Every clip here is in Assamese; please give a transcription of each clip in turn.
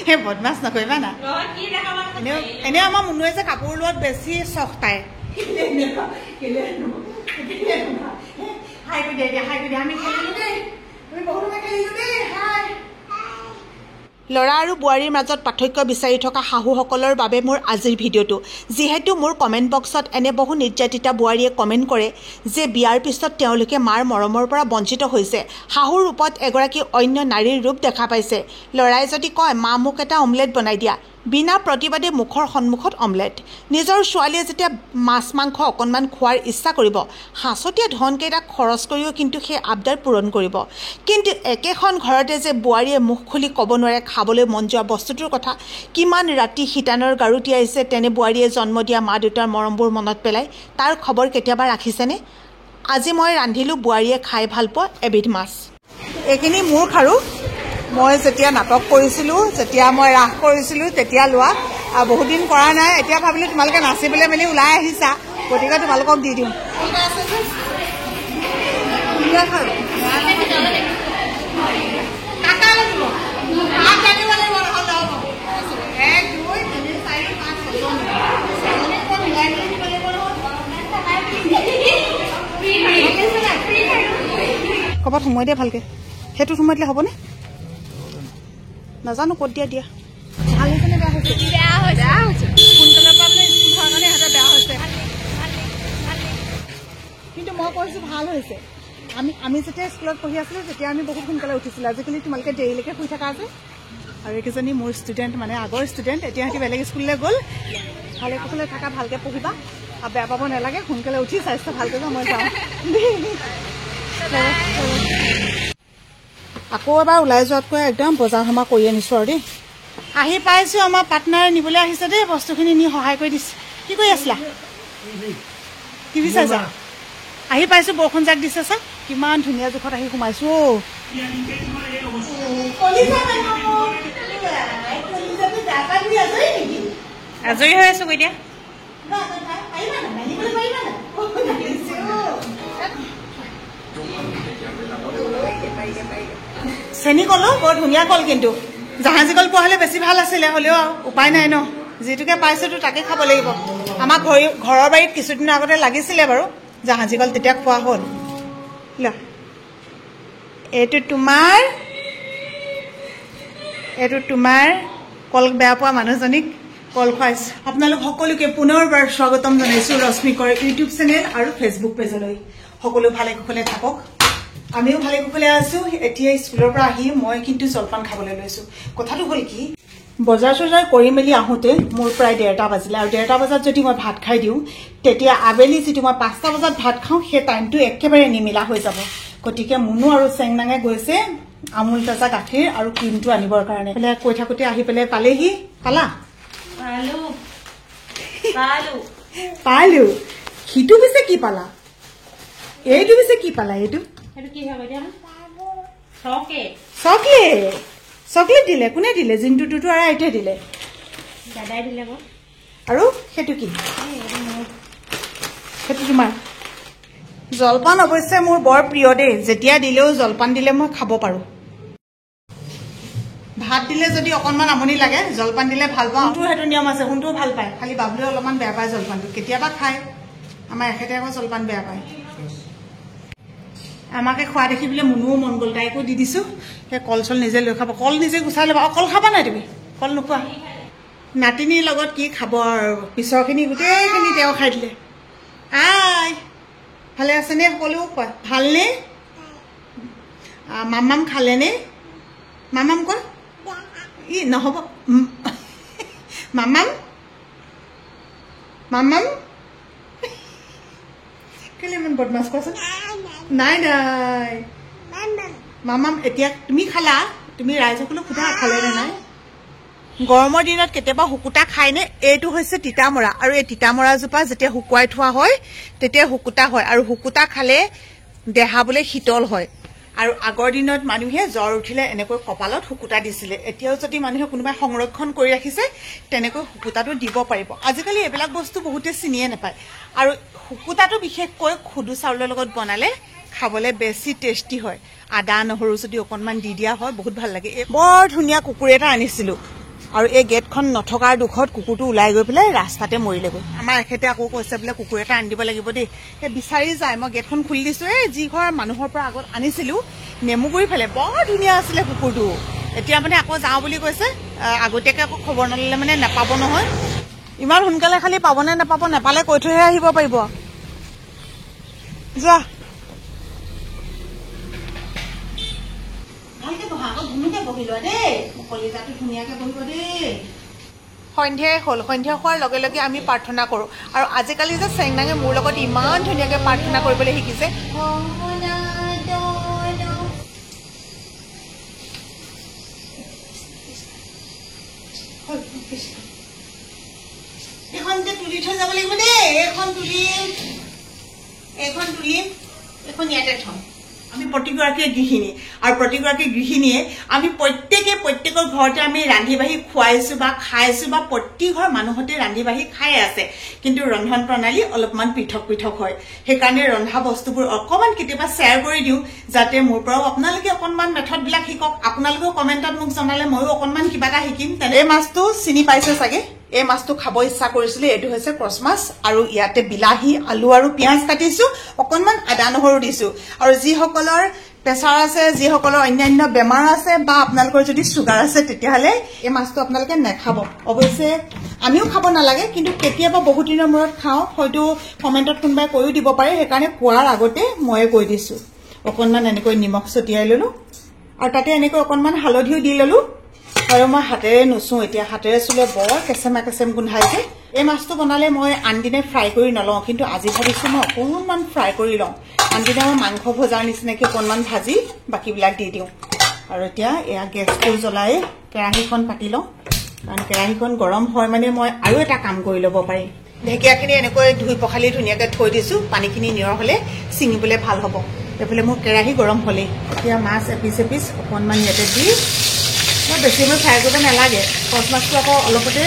হে বদমাছ নকৰিবা না এনে আমাৰ মুনুৱে যে কাপোৰ লোৱাত বেছি চখ পায় ল'ৰা আৰু বোৱাৰীৰ মাজত পাৰ্থক্য বিচাৰি থকা শাহুসকলৰ বাবে মোৰ আজিৰ ভিডিঅ'টো যিহেতু মোৰ কমেণ্ট বক্সত এনে বহু নিৰ্যাতিতা বোৱাৰীয়ে কমেণ্ট কৰে যে বিয়াৰ পিছত তেওঁলোকে মাৰ মৰমৰ পৰা বঞ্চিত হৈছে শাহুৰ ৰূপত এগৰাকী অন্য নাৰীৰ ৰূপ দেখা পাইছে ল'ৰাই যদি কয় মা মোক এটা অমলেট বনাই দিয়া বিনা প্ৰতিবাদে মুখৰ সন্মুখত অমলেট নিজৰ ছোৱালীয়ে যেতিয়া মাছ মাংস অকণমান খোৱাৰ ইচ্ছা কৰিব হাঁচতীয়া ধনকেইটা খৰচ কৰিও কিন্তু সেই আবদাৰ পূৰণ কৰিব কিন্তু একেখন ঘৰতে যে বোৱাৰীয়ে মুখ খুলি ক'ব নোৱাৰে খাবলৈ মন যোৱা বস্তুটোৰ কথা কিমান ৰাতি শীতানৰ গাৰু তিয়াইছে তেনে বোৱাৰীয়ে জন্ম দিয়া মা দেউতাৰ মৰমবোৰ মনত পেলাই তাৰ খবৰ কেতিয়াবা ৰাখিছেনে আজি মই ৰান্ধিলোঁ বোৱাৰীয়ে খাই ভাল পোৱা এবিধ মাছ এইখিনি মোৰ খাৰু মই যেতিয়া নাটক কৰিছিলোঁ যেতিয়া মই ৰাস কৰিছিলোঁ তেতিয়া লোৱা বহুত দিন কৰা নাই এতিয়া ভাবিলোঁ তোমালোকে নাচিবলৈ মেলি ওলাই আহিছা গতিকে তোমালোকক দি দিওঁ ক'ৰবাত সোমাই দিয়া ভালকৈ সেইটো সোমাই দিলে হ'বনে নাজানো ক'ত দিয়া দিয়া ভাল হৈছে নে বেয়া হৈছে সোনকালে পৰা বোলে স্কুল হোৱাৰ কাৰণে ইহঁতে বেয়া হৈছে কিন্তু মই কৈছোঁ ভাল হৈছে আমি যেতিয়া স্কুলত পঢ়ি আছিলোঁ তেতিয়া আমি বহুত সোনকালে উঠিছিলোঁ আজিকালি তোমালোকে দেৰিলৈকে শুই থকা আছে আৰু এইকেইজনী মোৰ ষ্টুডেণ্ট মানে আগৰ ষ্টুডেণ্ট এতিয়া সিহঁতি বেলেগ স্কুললৈ গ'ল ভালে কুশলে থাকা ভালকৈ পঢ়িবা আৰু বেয়া পাব নালাগে সোনকালে উঠি স্বাস্থ্য ভালকৈ যাওঁ মই যাওঁ আকৌ এবাৰ ওলাই যোৱাতকৈ একদম বজাৰ সমাৰ কৰি আনিছোঁ আৰু দেই আহি পাইছোঁ আমাৰ পাৰ্টনাৰে নিবলৈ আহিছে দেই বস্তুখিনি নি সহায় কৰি দিছে কি কৰি আছিলা টিভি চাইছা আহি পাইছোঁ বৰষুণ জাক দিছে চা কিমান ধুনীয়া জোখত আহি সোমাইছোঁ আজৰি হৈ আছোঁ এতিয়া চেনি কলো বৰ ধুনীয়া কল কিন্তু জাহাজী কল পোৱা হ'লে বেছি ভাল আছিলে হ'লেও উপায় নাই ন যিটোকে পাইছোঁতো তাকে খাব লাগিব আমাৰ ঘৰৰ বাৰীত কিছুদিনৰ আগতে লাগিছিলে বাৰু জাহাজী কল তেতিয়া খোৱা হ'ল ল এইটো তোমাৰ কল বেয়া পোৱা মানুহজনীক কল খুৱাইছোঁ আপোনালোক সকলোকে পুনৰবাৰ স্বাগতম জনাইছোঁ ৰশ্মিকৰ ইউটিউব চেনেল আৰু ফেচবুক পেজলৈ সকলো ভালে কুশলে থাকক আমিও ভালে কুশলে আছোঁ এতিয়া স্কুলৰ পৰা আহি মই কিন্তু জলপান খাবলৈ লৈছোঁ কথাটো হ'ল কি বজাৰ চজাৰ কৰি মেলি আহোঁতে মোৰ প্ৰায় 1:30 বাজিলে আৰু 1:30 বজাত যদি মই ভাত খাই দিওঁ তেতিয়া আবেলি যিটো মই 5টা বজাত ভাত খাওঁ সেই টাইমটো একেবাৰে নিমিলা হৈ যাব গতিকে মুনু আৰু চেংনাঙে গৈছে আমুল তাজা গাখীৰ আৰু ক্ৰীমটো আনিবৰ কাৰণে বোলে কৈ থাকোঁতে আহি পেলাই পালেহি পালো সিটো পিছে কি পালা এইটো পিছে কি পালা এইটো চকলেট দিলে কোনে দিলে জিন্টুটো আৰু আইতাই দিলে দাদাই দিলে আৰু সেইটো কি সেইটো তোমাৰ জলপান অৱশ্যে মোৰ বৰ প্ৰিয় দেই যেতিয়া দিলেও জলপান দিলে মই খাব পাৰোঁ ভাত দিলে যদি অকণমান আমনি লাগে জলপান দিলে ভাল পাওঁ সোণটো সেইটো নিয়ম আছে সোণটোও ভাল পায় খালি বাবুৱে অলপমান বেয়া পায় জলপানটো কেতিয়াবা খায় আমাৰ এখেতে আকৌ জলপান বেয়া পায় আমাকে খোৱা দেখি বোলে মুনুও মন গ'ল তাইকো দি দিছোঁ সেই কল চল নিজে লৈ খাব কল নিজে গুচাই ল'বা কল খাবা নাই তুমি কল নোখোৱা নাতিনীৰ লগত কি খাব আৰু পিছৰখিনি গোটেইখিনি তেওঁ খাই দিলে আই ভালে আছেনে সকলো কোৱা ভালনে মামাম খালেনে মামাম কোৱা ই নহ'ব মামাম মামাম কেলে ইমান বদমাছ কোৱাচোন নাই নাই মামাম এতিয়া তুমি খালা তুমি ৰাইজসকলক সোধা খালেনে নাই গৰমৰ দিনত কেতিয়াবা শুকুতা খায়নে এইটো হৈছে তিতামৰা আৰু এই তিতামৰাজোপা যেতিয়া শুকুৱাই থোৱা হয় তেতিয়া শুকুতা হয় আৰু শুকুতা খালে দেহা বোলে শীতল হয় আৰু আগৰ দিনত মানুহে জ্বৰ উঠিলে এনেকৈ কপালত শুকুতা দিছিলে এতিয়াও যদি মানুহে কোনোবাই সংৰক্ষণ কৰি ৰাখিছে তেনেকৈ শুকুতাটো দিব পাৰিব আজিকালি এইবিলাক বস্তু বহুতে চিনিয়ে নাপায় আৰু শুকুতাটো বিশেষকৈ খুদু চাউলৰ লগত বনালে খাবলৈ বেছি টেষ্টি হয় আদা নহৰু যদি অকণমান দি দিয়া হয় বহুত ভাল লাগে বৰ ধুনীয়া কুকুৰ এটা আনিছিলোঁ আৰু এই গেটখন নথকাৰ দুখত কুকুৰটো ওলাই গৈ পেলাই ৰাস্তাতে মৰিলেগৈ আমাৰ এখেতে আকৌ কৈছে বোলে কুকুৰ এটা আনি দিব লাগিব দেই সেই বিচাৰি যায় মই গেটখন খুলি দিছো এই যি ঘৰ মানুহৰ পৰা আগত আনিছিলো নেমুগুৰি ফালে বৰ ধুনীয়া আছিলে কুকুৰটো এতিয়া মানে আকৌ যাওঁ বুলি কৈছে আগতীয়াকৈ আকৌ খবৰ নল'লে মানে নাপাব নহয় ইমান সোনকালে খালি পাবনে নাপাব নাপালে কৈ থৈহে আহিব পাৰিব যোৱা ভালকে বহা আকৌ ধুনীয়াকে বহি লোৱা দেই কলিজাটো ধুনীয়াকে বহিব দেই সন্ধিয়াই হ'ল সন্ধিয়া হোৱাৰ লগে লগে আমি প্ৰাৰ্থনা কৰোঁ আৰু আজিকালি যে চেংনাঙে মোৰ লগত ইমান ধুনীয়াকে প্ৰাৰ্থনা কৰিবলৈ শিকিছে এখন যে তুলি থৈ যাব লাগিব দেই এইখন তুলিম এখন ইয়াতে থম আমি প্ৰতিগৰাকী গৃহিণী আৰু প্ৰতিগৰাকী গৃহিণীয়ে আমি প্ৰত্যেকৰ ঘৰতে আমি ৰান্ধি বাঢ়ি খুৱাইছো বা খাইছো বা প্ৰতি ঘৰ মানুহতে ৰান্ধি বাঢ়ি খাই আছে কিন্তু ৰন্ধন প্ৰণালী অলপমান পৃথক হয় সেইকাৰণে ৰন্ধা বস্তুবোৰ অকমান কেতিয়াবা শ্বেয়াৰ কৰি দিওঁ যাতে মোৰ পৰাও আপোনালোকে অকণমান মেথডবিলাক শিকক আপোনালোকেও কমেণ্টত মোক জনালে ময়ো অকণমান কিবা এটা শিকিম এই মাছটো চিনি পাইছে চাগে এই মাছটো খাব ইচ্ছা কৰিছিলে এইটো হৈছে ক্ৰছ মাছ আৰু ইয়াতে বিলাহী আলু আৰু পিঁয়াজ কাটিছো অকণমান আদা নহৰু দিছো আৰু যিসকলৰ প্ৰেছাৰ আছে যিসকলৰ অন্যান্য বেমাৰ আছে বা আপোনালোকৰ যদি চুগাৰ আছে তেতিয়াহ'লে এই মাছটো আপোনালোকে নাখাব অৱশ্যে আমিও খাব নালাগে কিন্তু কেতিয়াবা বহুত দিনৰ মূৰত খাওঁ হয়তো কমেণ্টত কোনোবাই কৈও দিব পাৰে সেইকাৰণে কোৱাৰ আগতে ময়ে কৈ দিছো অকণমান এনেকৈ নিমখ ছটিয়াই ল'লো আৰু তাতে এনেকৈ অকণমান হালধিও দি ল'লো আৰু মই হাতেৰে নুচো এতিয়া হাতেৰে চুলে বৰ কেঁচেম গোন্ধাইছে এই মাছটো বনালে মই আনদিনে ফ্ৰাই কৰি নলওঁ কিন্তু আজি ভাবিছো মই অকণমান ফ্ৰাই কৰি লওঁ আনদিনা মই মাংস ভজাৰ নিচিনাকৈ অকণমান ভাজি বাকীবিলাক দি দিওঁ আৰু এতিয়া এয়া গেছটো জ্বলাই কেৰাহীখন পাতি লওঁ কাৰণ কেৰাহীখন গৰম হয় মানে মই আৰু এটা কাম কৰি ল'ব পাৰিম ঢেকীয়াখিনি এনেকৈ ধুই পখালি ধুনীয়াকৈ থৈ দিছো পানীখিনি নিয়ৰ হ'লে ছিঙিবলৈ ভাল হ'ব এইফালে মোৰ কেৰাহী গৰম হ'লেই এতিয়া মাছ এপিচ অকণমান ইয়াতে দি বেছি সময় ফ্ৰাই কৰিব নালাগে কচ মাছটো আকৌ অলপতে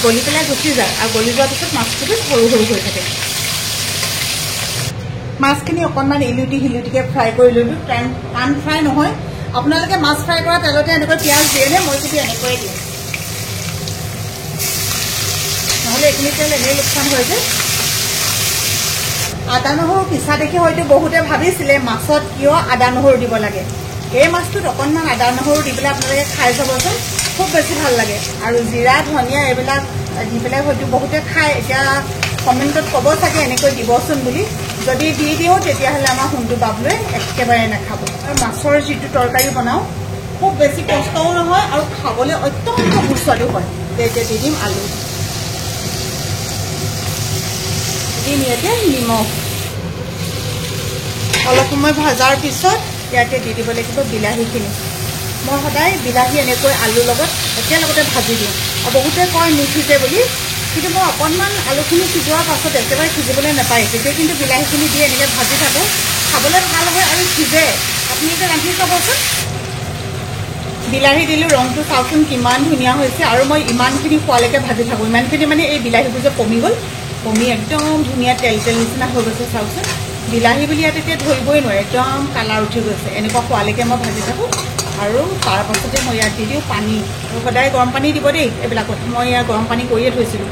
গলি পেলাই গুচি যায় আৰু গলি যোৱাৰ পিছত মাছটো সৰু হৈ থাকে মাছখিনি অকণমান শিলুটিকৈ ফ্ৰাই কৰি ল'লোঁ টান ফ্ৰাই নহয় আপোনালোকে মাছ ফ্ৰাই কৰা তেলতে এনেকৈ পিঁয়াজ দিয়ে নে মই যদি এনেকৈয়ে দিওঁ নহ'লে এইখিনি তেল এনেই লোকচান হৈ যায় আদা নহৰু পিছা দেখি হয়তো বহুতে ভাবিছিলে মাছত কিয় আদা নহৰু দিব লাগে এই মাছটোত অকণমান আদা নহৰু দি পেলাই আপোনালোকে খাই চাবচোন খুব বেছি ভাল লাগে আৰু জিৰা ধনিয়া এইবিলাক দি পেলাই হয়তো বহুতে খায় এতিয়া কমেণ্টত ক'ব চাগে এনেকৈ দিবচোন বুলি যদি দি দিওঁ তেতিয়াহ'লে আমাৰ সোণটো বাবুৱে একেবাৰে নাখাব আৰু মাছৰ যিটো তৰকাৰী বনাওঁ খুব বেছি কষ্টও নহয় আৰু খাবলৈ অত্যন্ত সুস্বাদু হয় এতিয়া দি দিম আলু দিম ইয়াতে নিমখ অলপ সময় ভজাৰ পিছত ইয়াতে দি দিব লাগিব বিলাহীখিনি মই সদায় বিলাহী এনেকৈ আলুৰ লগত একেলগতে ভাজি দিওঁ আৰু বহুতে কয় নিসিজে বুলি কিন্তু মই অকণমান আলুখিনি সিজোৱাৰ পাছত একেবাৰে সিজিবলৈ নাপায় তেতিয়া কিন্তু বিলাহীখিনি দি এনেকৈ ভাজি থাকোঁ খাবলৈ ভাল হয় আৰু সিজে আপুনি এতিয়া ৰান্ধি চাবচোন বিলাহী দিলোঁ ৰংটো চাওকচোন কিমান ধুনীয়া হৈছে আৰু মই ইমানখিনি খোৱালৈকে ভাজি থাকোঁ ইমানখিনি মানে এই বিলাহীবোৰ যে কমি গ'ল কমি একদম ধুনীয়া তেল নিচিনা হৈ গৈছে চাওকচোন বিলাহী বুলি ইয়াত এতিয়া ধৰিবই নোৱাৰে একদম কালাৰ উঠি গৈছে এনেকুৱা খোৱালৈকে মই ভাজি থাকোঁ আৰু তাৰ পাছতে মই ইয়াত দি দিওঁ পানী আৰু সদায় গৰম পানী দিব দেই এইবিলাকত মই ইয়াত গৰম পানী কৰিয়ে থৈছিলোঁ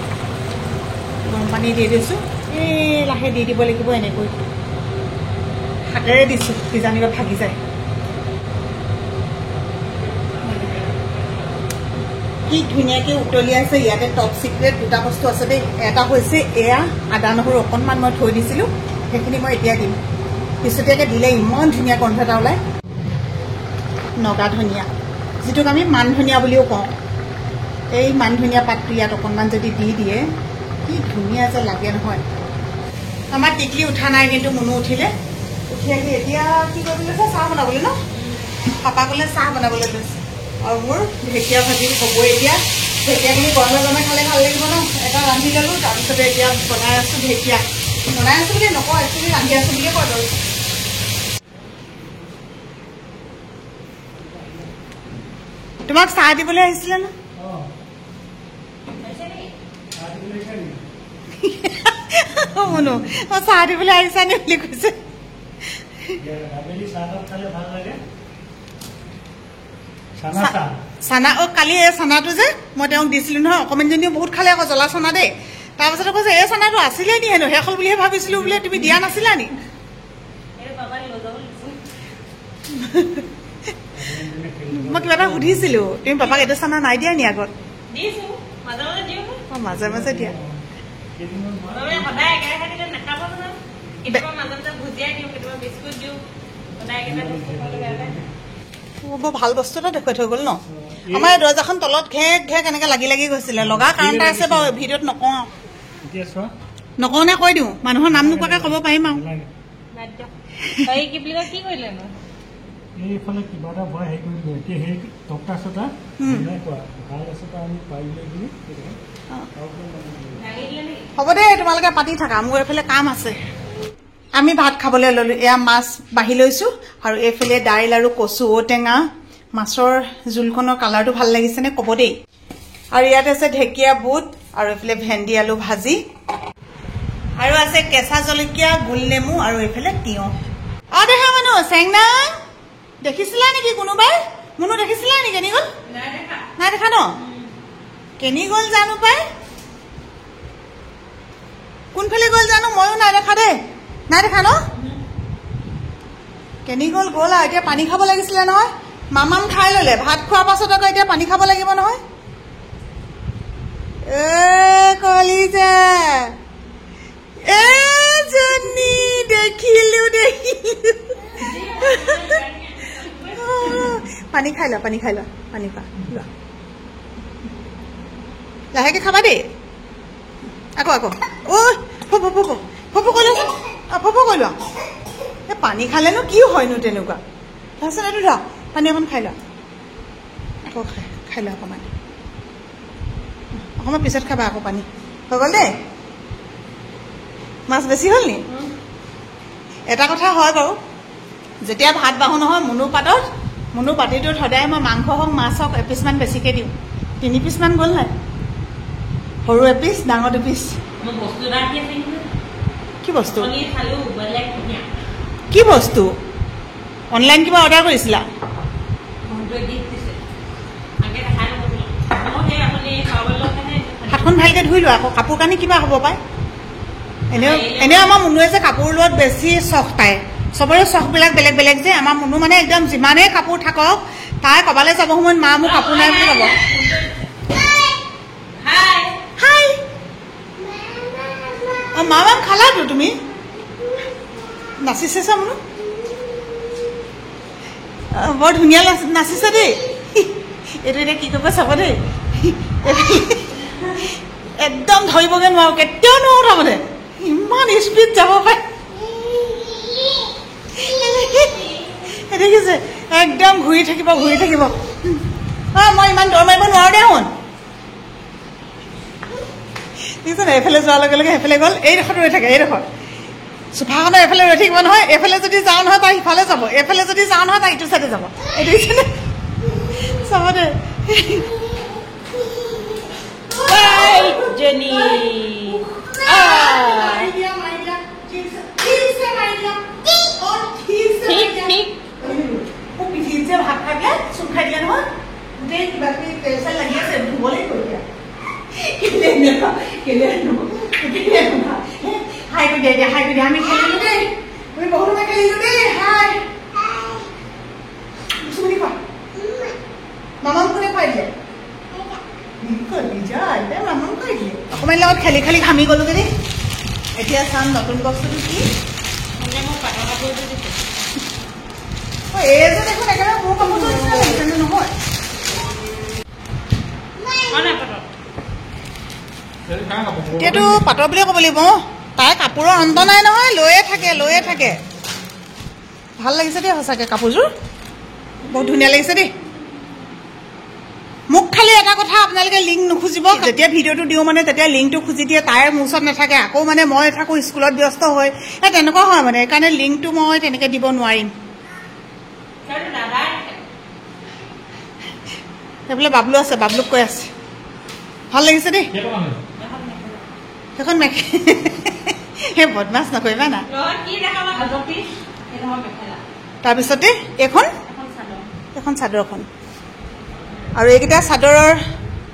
গৰম পানী দি দিছোঁ এই লাহে দি দিব লাগিব এনেকৈ হাতেৰে দিছোঁ কিজানিবা ভাগি যায় কি ধুনীয়াকৈ উতলি আছে ইয়াতে টপ চিক্ৰেট দুটা বস্তু আছে দেই এটা হৈছে এয়া আদা নহৰু অকণমান মই থৈ দিছিলোঁ সেইখিনি মই এতিয়া দিম পিছতীয়াকৈ দিলে ইমান ধুনীয়া গোন্ধ এটা ওলায় নগা ধনিয়া যিটোক আমি মান ধনিয়া বুলিও কওঁ এই মান ধনিয়া পাতটো ইয়াত অকণমান যদি দি দিয়ে কি ধুনীয়া যে লাগে নহয় আমাৰ টিকলি উঠা নাই কিন্তু মুনু উঠিলে উঠি আহি এতিয়া কি কৰিবলৈ লৈছে চাহ বনাবলৈ ন পাপা ক'লে চাহ বনাবলৈ লৈছে আৰু মোৰ ঢেকীয়া ভাজি হ'বই এতিয়া ঢেকীয়াখিনি গৰমে গৰমে খালে ভাল লাগিব ন এটা ৰান্ধি ল'লোঁ তাৰপিছতে এতিয়া বনাই আছোঁ ঢেকীয়া বনাই আছোঁ বুলি নকওঁ একচুৱেলি ৰান্ধি আছোঁ বুলিয়ে কয় বাৰু তোমাক চাহ দিবলৈ আহিছিলে ন মনো মই চাহ দিবলৈ আহিছা নে বুলি কৈছে চানা কালি এই চানাটো যে মই তেওঁক দিছিলোঁ নহয়, অকণমানজনীও বহুত খালে আকৌ জ্বলা চানা দেই। তাৰপাছতে কৈছে এই চানাটো আছিলে নি হেনো, শেষ হ'ল বুলিহে ভাবিছিলোঁ, বোলে তুমি দিয়া নাছিলা নি? মই কিবা এটা সুধিছিলোঁ, তুমি পাপাক এইটো চানা নাই দিয়া নি আগত? মাজে মাজে দিয়া। বৰ ভাল বস্তু এটা দেখুৱাই থৈ গ'ল ন। আমাৰ এই দৰ্জাখন তলত ঘেক ঘেক এনেকে লাগি লাগি গৈছিলে, লগা কাৰণ এটা আছে বাৰু, ভিডিঅ'ত নকওঁ নে কৈ দিওঁ, মানুহৰ নাম নোকোৱাকে ক'ব পাৰিম আৰু। এইফালে কিবা এটা ভয় হেৰি কৰি দিলোঁ, এতিয়া সেই টকা চটা এনেকুৱা ভাল আছে আমি পাৰিলে বুলি হ'ব দেই, তোমালোকে পাতি থাকা, মোৰ এইফালে কাম আছে। আমি ভাত খাবলৈ ল'লোঁ। এয়া মাছ বাঢ়ি লৈছোঁ আৰু এইফালে দাইল আৰু কচু ঔটেঙা, মাছৰ জোলখনৰ কালাৰটো ভাল লাগিছেনে ক'ব দেই। আৰু ইয়াত আছে ঢেকীয়া বুট আৰু এইফালে ভেন্দি আলু ভাজি আৰু আছে কেঁচা জলকীয়া, গোল নেমু আৰু এইফালে তিয়ঁহ। দেখা মানুহ চেংনা দেখিছিলা নেকি কোনোবাই? মুনু দেখিছিলা নেকি? কেনি গ'ল? নাই দেখা ন? কেনি গ'ল জানো পাই, কোনফালে গ'ল জানো, ময়ো নাই দেখা দেই। নাই দেখা ন? কেনি গ'ল গ'ল আৰু এতিয়া পানী খাব লাগিছিলে নহয়। মামাম খাই ল'লে, ভাত খোৱাৰ পাছত আকৌ এতিয়া পানী খাব লাগিব নহয়। কলিজা জনী দেখিলো পানী খাই লোৱা, পানী খাই লোৱা, পানী খোৱা লোৱা, লাহেকে খাবা দেই। আকৌ আকৌ ফপু কৈ লোৱা, ফপু কৈ লোৱা। এই পানী খালেনো কি হয়নো তেনেকুৱা? তাৰপিছত এইটো লোৱা, পানী অকণ খাই লোৱা, আকৌ খাই লোৱা অকণমান, অকণমান পিছত খাবা আকৌ পানী। হৈ গ'ল দেই। মাছ বেছি হ'ল নি? এটা কথা হয় বাৰু, যেতিয়া ভাত বাঢ়ো নহয় মুনু পাতিটোত সদায় মই মাংস হওক মাছ হওক এপিচমান বেছিকৈ দিওঁ। 3 পিচমান গ'ল নাই? সৰু এপিচ, ডাঙৰ 2 পিচ। কি বস্তু? কি বস্তু? অনলাইন কিবা অৰ্ডাৰ কৰিছিলা? হাতখন ভালকৈ ধুই লোৱা, আকৌ কাপোৰ কানি কিবা হ'ব পায়। এনেও আমাৰ মুনুৱে যে কাপোৰ লোৱাত বেছি চখ তাই, চবৰে চখবিলাক বেলেগ বেলেগ যে। আমাৰ মুনু মানে একদম যিমানেই কাপোৰ থাকক, তাই ক'বালৈ যাব সময়ত মা মোৰ কাপোৰ নাই বুলি ক'ব। হাই অঁ মামাম খালাতো তুমি? নাচিছা মুনু? বৰ ধুনীয়া নাচিছে দেই। এইটো এতিয়া কি কৰিব চাব দেই, একদম ধৰিবগৈ নোৱাৰো, কেতিয়াও নোৱাৰো তাৰমানে, ইমান স্পীড যাব পাৰে। দেখিছে একদম ঘূৰি থাকিব। মই ইমান দৌৰ মাৰিব নোৱাৰো দে শুন। দেখিছে নাই, এইফালে যোৱাৰ লগে লগে সেইফালে গ'ল, এইডোখৰত ৰৈ থাকে, এইডোখৰ চোফাখনৰ এইফালে ৰৈ থাকিব নহয়। এইফালে যদি যাওঁ নহয় তাই সিফালে যাব, এইফালে যদি যাওঁ নহয় তাই ইটো চাইডে যাব। এই দেখিছেনে? চাব দে ভাত খাই চুপ খাই দিয়া নহয়, গোটেই কিবা কিবি তেল চেল লাগি আছে, ধুবলৈ কৈ দিয়া। হাই কৰি দিয়া, হাই কৰি দিয়া। আমি খেলিলো দেই, আমি বহুত সময় খেলিলো দেই। হাই চুমনি খোৱা, মামাম কোনে খুৱাই দিলে? মামাম খুৱাই দিলে। অকণমান লগত খেলি খেলি ঘামি গ'লোগৈ দেই। এতিয়া চাম নতুন বস্তুটো কি। এই যে দেখোন একেবাৰে মোৰ কাপোৰটো নিচিনা নহয়। এতিয়াতো পাটৰ বুলিয়ে ক'ব লাগিব। তাই কাপোৰৰ অন্ত নাই নহয়, লৈয়ে থাকে। ভাল লাগিছে দেই সঁচাকৈ, কাপোৰযোৰ বহুত ধুনীয়া লাগিছে দেই। মোক খালি এটা কথা, আপোনালোকে লিংক নুখুজিব। যেতিয়া ভিডিঅ'টো দিওঁ মানে তেতিয়া লিংকটো খুজি দিয়ে, তাইৰ মোৰ ওচৰত নাথাকে। আকৌ মানে মই থাকোঁ স্কুলত ব্যস্ত হৈ, তেনেকুৱা হয় মানে। সেইকাৰণে লিংকটো মই তেনেকৈ দিব নোৱাৰিম। সেইফালে বাবলু আছে, বাবলুক কৈ আছে। ভাল লাগিছে দেই সেইখন সেই বদমাছ নকৰিবা না। তাৰপিছতে এইখন চাদৰখন আৰু এইকেইটা চাদৰৰ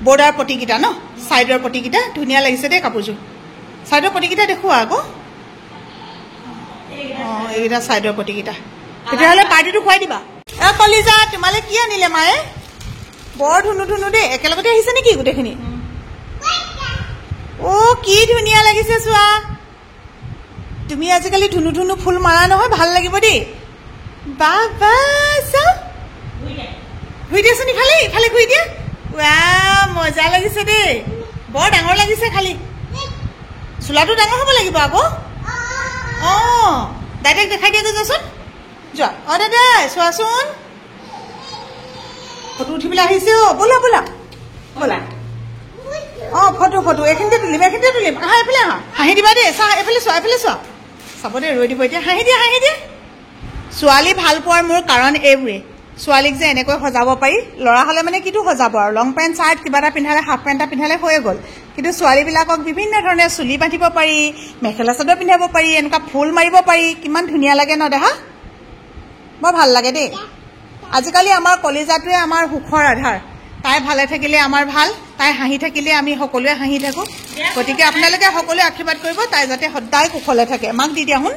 বৰ্ডাৰ পটিকেইটা ন ছাইডৰ পটিকেইটা ধুনীয়া লাগিছে দেই কাপোৰযোৰ ছাইডৰ পটিকেইটা দেখুওৱা আকৌ অঁ এইকেইটা ছাইডৰ পটিকেইটা তেতিয়াহ'লে পাৰ্টিটো খুৱাই দিবা কলিজা তোমালৈ কি আনিলে মায়ে বৰ ধুনু ধুনু দেই একেলগতে আহিছে নেকি গোটেইখিনি অ' কি ধুনীয়া লাগিছে চোৱা তুমি আজিকালি ধুনু ধুনু ফুল মাৰা নহয় ভাল লাগিব দেই বাবা চাওঁ ঘূৰি দিয়াচোন ইফালে ইফালে ঘূৰি দিয়া মজা লাগিছে দেই বৰ ডাঙৰ লাগিছে খালি চোলাটো ডাঙৰ হ'ব লাগিব আকৌ অঁ দাইতাক দেখাই দিয়া যাচোন যোৱা অঁ দাদা চোৱাচোন ফটো উঠিবলৈ আহিছে অ' ব'লা ব'লা ব'লা অঁ ফটো এইখিনিতে তুলিম আহা এইফালে আহা হাঁহি দিবা দেই চা এইফালে চোৱা চাব দেই ৰৈ দিব এতিয়া হাঁহি দিয়া ছোৱালী ভাল পোৱাৰ মোৰ কাৰণ এইবোৰেই ছোৱালীক যে এনেকৈ সজাব পাৰি ল'ৰা হ'লে মানে কিটো সজাব আৰু লং পেণ্ট চাৰ্ট কিবা এটা পিন্ধালে হাফ পেণ্ট এটা পিন্ধালে হৈয়ে গ'ল কিন্তু ছোৱালীবিলাকক বিভিন্ন ধৰণে চুলি বান্ধিব পাৰি মেখেলা চাদৰ পিন্ধাব পাৰি এনেকুৱা ফুল মাৰিব পাৰি কিমান ধুনীয়া লাগে ন দেহা বৰ ভাল লাগে দেই আজিকালি আমাৰ কলিজাটোৱে আমাৰ সুখৰ আধাৰ তাই ভালে থাকিলে আমাৰ ভাল তাই হাঁহি থাকিলে আমি সকলোৱে হাঁহি থাকোঁ গতিকে আপোনালোকে সকলোৱে আশীৰ্বাদ কৰিব তাই যাতে সদায় কুশলে থাকে মাক দি দিয়া শুন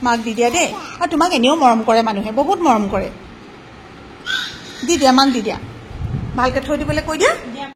মাক দি দিয়া দেই আৰু তোমাক এনেও মৰম কৰে মানুহে বহুত মৰম কৰে দি দিয়া মাক দি দিয়া ভালকৈ থৈ দিবলৈ কৈ দিয়া